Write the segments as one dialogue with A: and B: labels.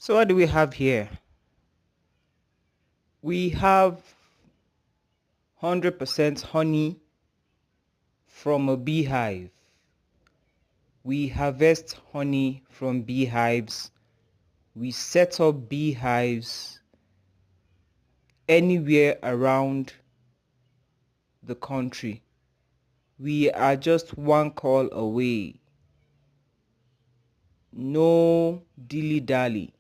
A: So what do we have here? We have 100% honey from a beehive. We harvest honey from beehives. We set up beehives anywhere around the country. We are just one call away. No dilly-dally.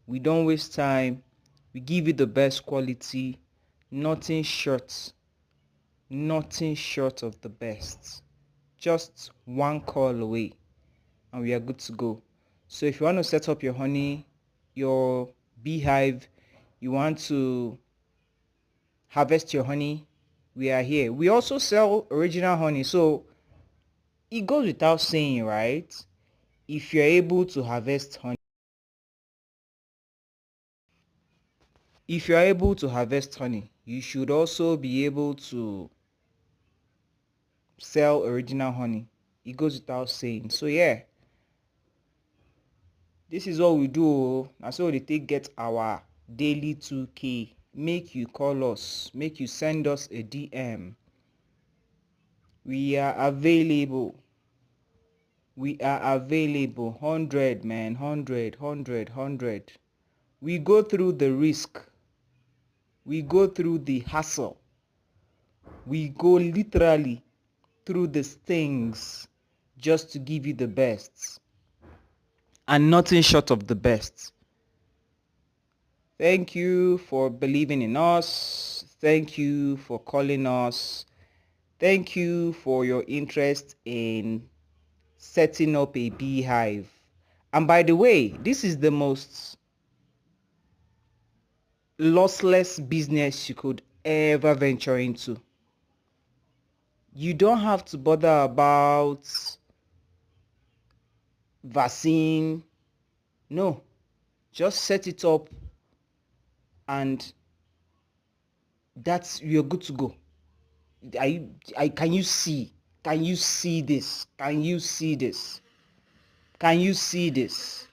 A: We don't waste time. We give you the best quality. Nothing short. Nothing short of the best. Just one call away and we are good to go. So if you want to set up your honey, your beehive, you want to harvest your honey, we are here. We also sell original honey. So it goes without saying, right? If you're able to harvest honey, you should also be able to sell original honey. It goes without saying. So yeah, this is what we do. And so they take get our daily 2K. Make you call us, make you send us a DM. We are available. 100, man. 100. We go through the risk. We go through the hassle. We go literally through the stings just to give you the best. And nothing short of the best. Thank you for believing in us. Thank you for calling us. Thank you for your interest in setting up a beehive. And by the way, this is the most lossless business you could ever venture into. You don't have to bother about vaccine. No, just set it up and you're good to go. Can you see? Can you see this? Can you see this? Can you see this?